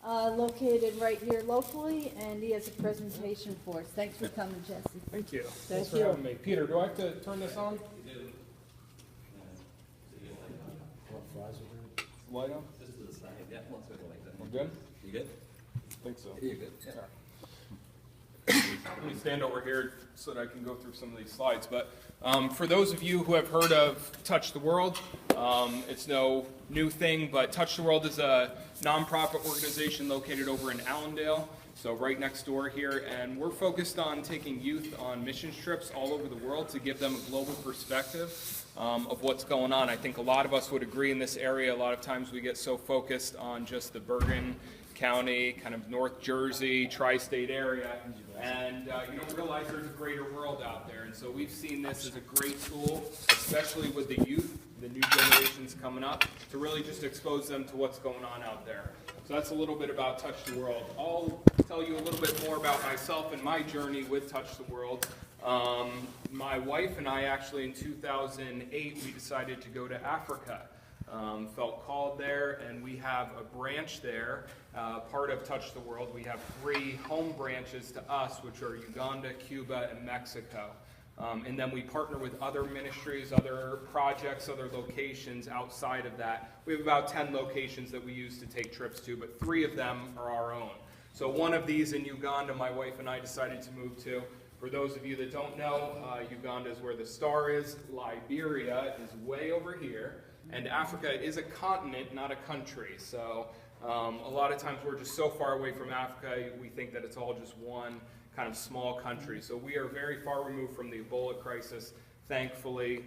located right here locally, and he has a presentation for us. Thanks for coming, Jesse. Thank you. Thank Thanks you. for having me. Peter, do I have to turn this on? Light on? Just to the side, yeah, let's go like that. We're good? You good? Think so. You're good, yeah. Let me stand over here so that I can go through some of these slides. But for those of you who have heard of Touch the World, it's no new thing, but Touch the World is a nonprofit organization located over in Allendale, so right next door here, and we're focused on taking youth on mission trips all over the world to give them a global perspective of what's going on. I think a lot of us would agree in this area. A lot of times we get so focused on just the Bergen County, kind of North Jersey, tri-state area, and you don't realize there's a greater world out there. And so we've seen this as a great tool, especially with the youth, the new generations coming up, to really just expose them to what's going on out there. So that's a little bit about Touch the World. I'll tell you a little bit more about myself and my journey with Touch the World. My wife and I actually in 2008, we decided to go to Africa. Felt called there, and we have a branch there, part of Touch the World. We have 3 home branches to us, which are Uganda, Cuba, and Mexico. And then we partner with other ministries, other projects, other locations outside of that. We have about 10 locations that we use to take trips to, but 3 of them are our own. So one of these in Uganda, my wife and I decided to move to. For those of you that don't know, Uganda is where the star is. Liberia is way over here. And Africa is a continent, not a country. So a lot of times we're just so far away from Africa, we think that it's all just one kind of small country. So we are very far removed from the Ebola crisis. Thankfully,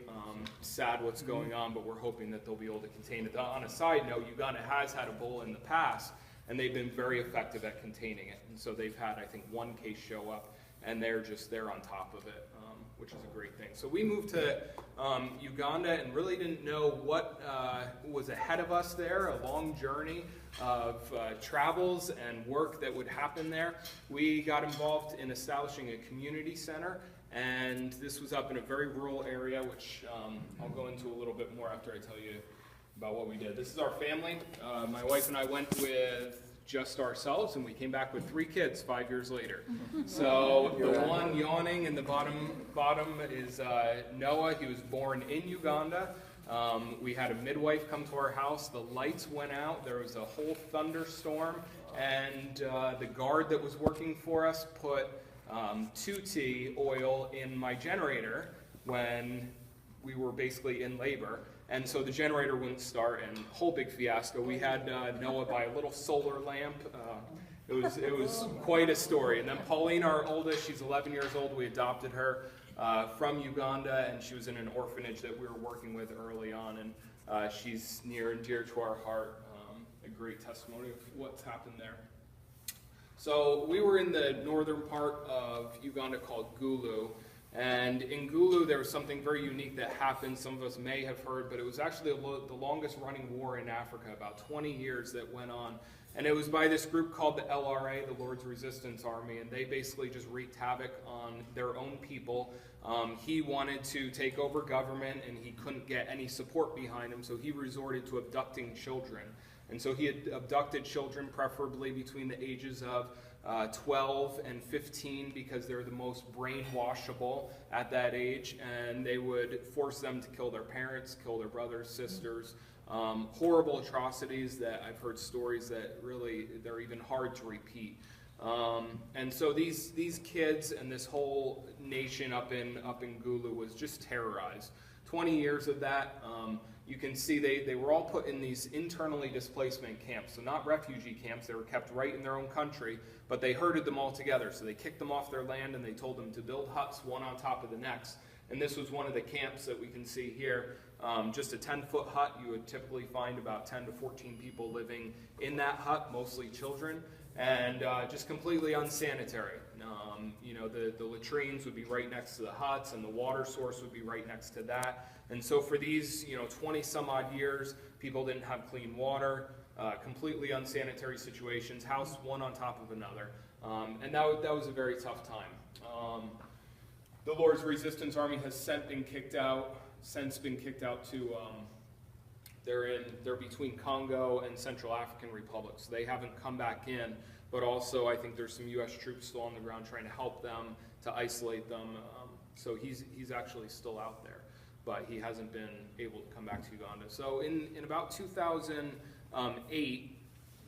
sad what's going on, but we're hoping that they'll be able to contain it. On a side note, Uganda has had Ebola in the past, and they've been very effective at containing it. And so they've had, I think, 1 case show up, and they're on top of it, which is a great thing. So we moved to Uganda and really didn't know what was ahead of us there, a long journey of travels and work that would happen there. We got involved in establishing a community center, and this was up in a very rural area, which I'll go into a little bit more after I tell you about what we did. This is our family. My wife and I went with just ourselves, and we came back with 3 kids 5 years later. So the one yawning in the bottom is Noah. He was born in Uganda. We had a midwife come to our house. The lights went out. There was a whole thunderstorm, and the guard that was working for us put tutti oil in my generator when we were basically in labor. And so the generator wouldn't start, and whole big fiasco. We had Noah buy a little solar lamp. It was quite a story. And then Pauline, our oldest, she's 11 years old. We adopted her from Uganda, and she was in an orphanage that we were working with early on. And she's near and dear to our heart. A great testimony of what's happened there. So we were in the northern part of Uganda called Gulu. And in Gulu, there was something very unique that happened. Some of us may have heard, but it was actually the longest running war in Africa, about 20 years that went on. And it was by this group called the LRA, the Lord's Resistance Army, and they basically just wreaked havoc on their own people. He wanted to take over government, and he couldn't get any support behind him, so he resorted to abducting children. And so he had abducted children, preferably between the ages of 12 and 15, because they're the most brainwashable at that age, and they would force them to kill their parents, kill their brothers, sisters. Horrible atrocities that I've heard stories that really, they're even hard to repeat. And so these kids and this whole nation up in Gulu was just terrorized. 20 years of that. You can see they were all put in these internally displacement camps. So not refugee camps, they were kept right in their own country, but they herded them all together. So they kicked them off their land, and they told them to build huts one on top of the next. And this was one of the camps that we can see here. Just a 10-foot hut. You would typically find about 10 to 14 people living in that hut, mostly children, and just completely unsanitary. The latrines would be right next to the huts, and the water source would be right next to that. And so for these 20 some odd years, people didn't have clean water, completely unsanitary situations, house one on top of another. And that was a very tough time. The Lord's Resistance Army has since been kicked out to They're between Congo and Central African Republic, so they haven't come back in. But also, I think there's some U.S. troops still on the ground trying to help them, to isolate them. So he's actually still out there, but he hasn't been able to come back to Uganda. So in about 2008,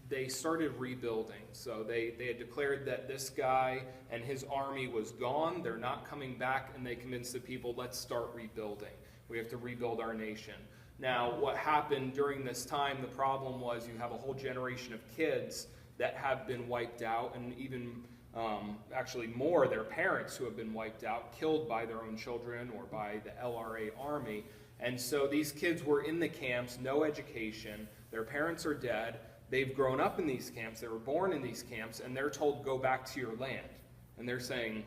they started rebuilding. So they had declared that this guy and his army was gone. They're not coming back, and they convinced the people, let's start rebuilding. We have to rebuild our nation. Now, what happened during this time, the problem was you have a whole generation of kids that have been wiped out, and even actually more, their parents who have been wiped out, killed by their own children or by the LRA army. And so these kids were in the camps, no education, their parents are dead, they've grown up in these camps, they were born in these camps, and they're told, go back to your land. And they're saying,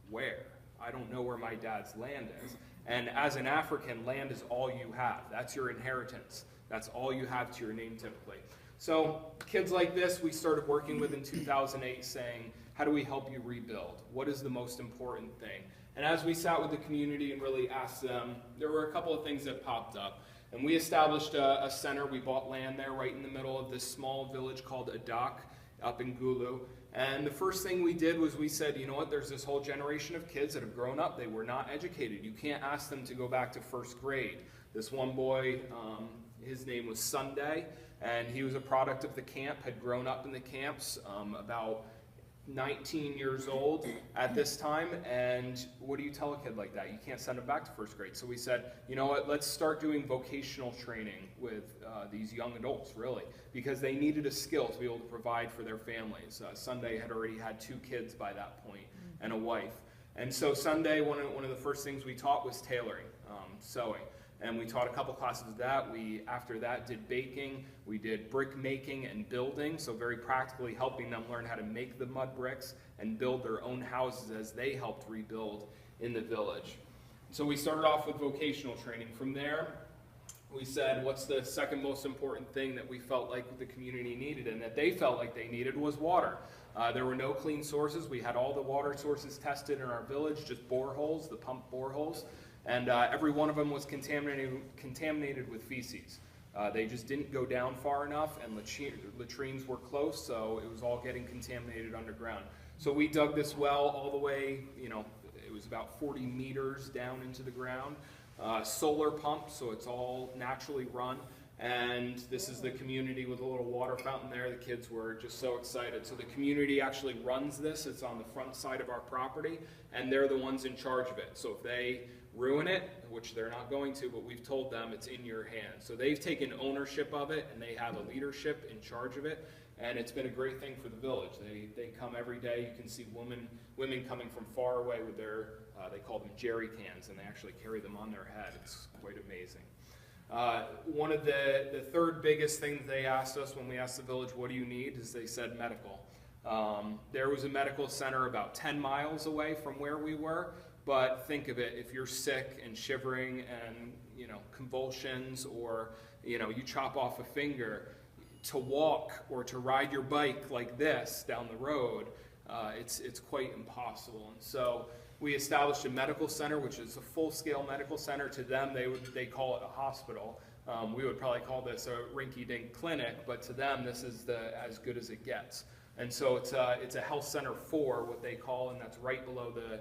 where? I don't know where my dad's land is. And as an African, land is all you have. That's your inheritance. That's all you have to your name typically. So kids like this we started working with in 2008 saying, how do we help you rebuild? What is the most important thing? And as we sat with the community and really asked them, there were a couple of things that popped up. And we established a center. We bought land there right in the middle of this small village called Adak up in Gulu. And the first thing we did was we said, you know what, there's this whole generation of kids that have grown up. They were not educated. You can't ask them to go back to first grade. This one boy, his name was Sunday, and he was a product of the camp, had grown up in the camps, about 19 years old at this time, and what do you tell a kid like that? You can't send him back to first grade. So we said, you know what, let's start doing vocational training with these young adults, really, because they needed a skill to be able to provide for their families. Sunday had already had 2 kids by that point and a wife. And so Sunday, one of the first things we taught was tailoring, sewing. And we taught a couple classes of that. We, after that, did baking. We did brick making and building, so very practically helping them learn how to make the mud bricks and build their own houses as they helped rebuild in the village. So we started off with vocational training. From there, we said, what's the second most important thing that we felt like the community needed and that they felt like they needed was water. There were no clean sources. We had all the water sources tested in our village, just boreholes, the pump boreholes. And every one of them was contaminated with feces. They just didn't go down far enough, and latrines were close, so it was all getting contaminated underground. So we dug this well all the way, it was about 40 meters down into the ground. Solar pump, so it's all naturally run. And this is the community with a little water fountain there. The kids were just so excited. So the community actually runs this. It's on the front side of our property, and they're the ones in charge of it. So if they ruin it, which they're not going to, but we've told them it's in your hands. So they've taken ownership of it, and they have a leadership in charge of it, and it's been a great thing for the village. They come every day. You can see women coming from far away with their, they call them jerry cans, and they actually carry them on their head. It's quite amazing. One of the third biggest things they asked us when we asked the village, what do you need, is they said medical. There was a medical center about 10 miles away from where we were. But think of it, if you're sick and shivering and, convulsions, or, you chop off a finger, to walk or to ride your bike like this down the road, it's quite impossible. And so we established a medical center, which is a full-scale medical center. To them, they call it a hospital. We would probably call this a rinky-dink clinic, but to them, this is as good as it gets. And so it's a health center for what they call, and that's right below the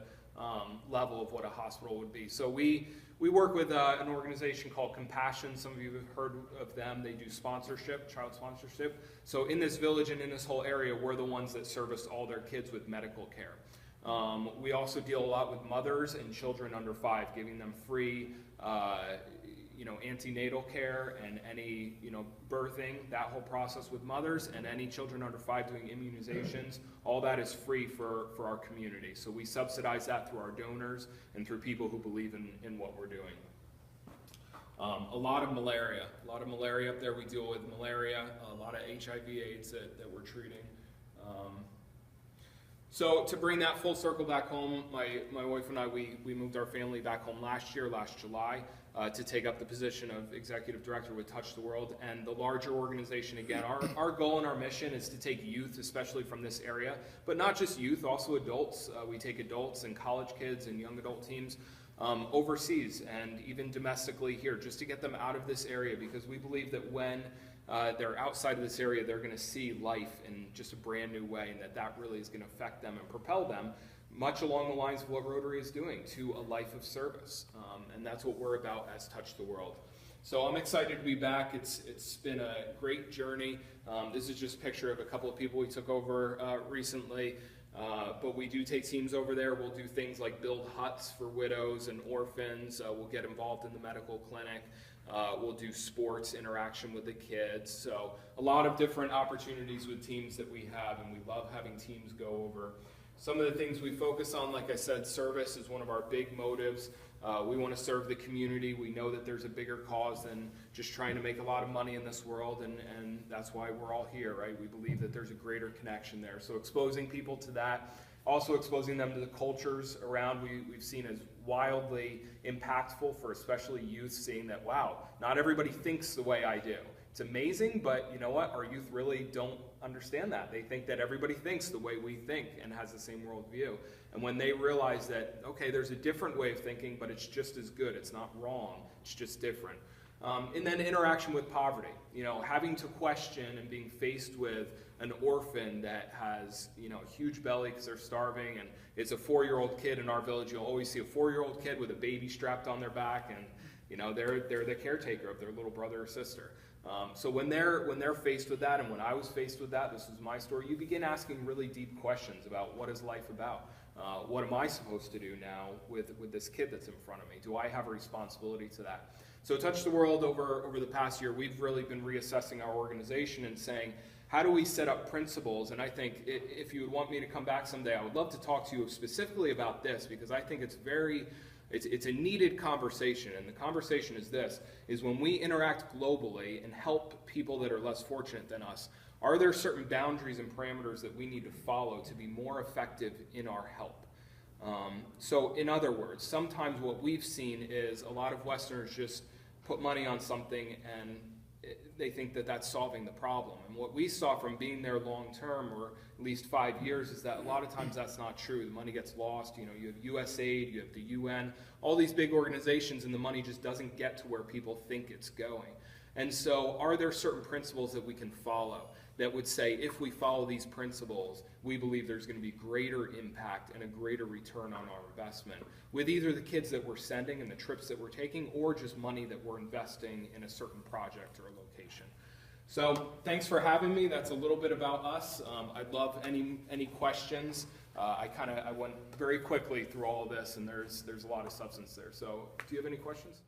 level of what a hospital would be. So we work with an organization called Compassion. Some of you have heard of them. They do sponsorship, child sponsorship. So in this village and in this whole area, we're the ones that service all their kids with medical care. We also deal a lot with mothers and children under 5, giving them free antenatal care and any, birthing, that whole process with mothers, and any children under 5 doing immunizations. All that is free for our community. So we subsidize that through our donors and through people who believe in what we're doing. A lot of malaria up there. We deal with malaria, a lot of HIV/AIDS that we're treating. So to bring that full circle back home, my wife and I, we moved our family back home last July, to take up the position of executive director with Touch the World. And the larger organization, again, our goal and our mission is to take youth, especially from this area, but not just youth, also adults. We take adults and college kids and young adult teams. overseas and even domestically here, just to get them out of this area, because we believe that when they're outside of this area, they're going to see life in just a brand new way, and that really is going to affect them and propel them, much along the lines of what Rotary is doing, to a life of service. And that's what we're about as Touch the World. So I'm excited to be back. It's been a great journey. This is just a picture of a couple of people we took over recently. But we do take teams over there. We'll do things like build huts for widows and orphans. We'll get involved in the medical clinic. We'll do sports interaction with the kids. So a lot of different opportunities with teams that we have, and we love having teams go over. Some of the things we focus on, like I said, service is one of our big motives. We want to serve the community. We know that there's a bigger cause than just trying to make a lot of money in this world, and that's why we're all here, right? We believe that there's a greater connection there. So exposing people to that, also exposing them to the cultures around, we've seen as wildly impactful for especially youth, seeing that, wow, not everybody thinks the way I do. It's amazing, but you know what? Our youth really don't understand that. They think that everybody thinks the way we think and has the same worldview. And when they realize that, okay, there's a different way of thinking, but it's just as good. It's not wrong. It's just different. And then interaction with poverty. You know, having to question and being faced with an orphan that has, you know, a huge belly because they're starving, and it's a 4-year-old kid in our village. You'll always see a 4-year-old kid with a baby strapped on their back, and you know, they're the caretaker of their little brother or sister. So when they're faced with that, and when I was faced with that, this was my story, you begin asking really deep questions about what is life about? What am I supposed to do now with this kid that's in front of me? Do I have a responsibility to that? So Touch the World over the past year, we've really been reassessing our organization and saying, how do we set up principles? And I think if you would want me to come back someday, I would love to talk to you specifically about this, because I think it's a needed conversation, and the conversation is this, is when we interact globally and help people that are less fortunate than us, are there certain boundaries and parameters that we need to follow to be more effective in our help? So in other words, sometimes what we've seen is a lot of Westerners just put money on something and they think that that's solving the problem. And what we saw from being there long term, or at least 5 years, is that a lot of times that's not true. The money gets lost. You know, you have USAID, you have the UN, all these big organizations, and the money just doesn't get to where people think it's going. And so are there certain principles that we can follow that would say, if we follow these principles, we believe there's going to be greater impact and a greater return on our investment with either the kids that we're sending and the trips that we're taking, or just money that we're investing in a certain project or a location. So thanks for having me. That's a little bit about us. I'd love any questions. I went very quickly through all of this, and there's a lot of substance there. So do you have any questions?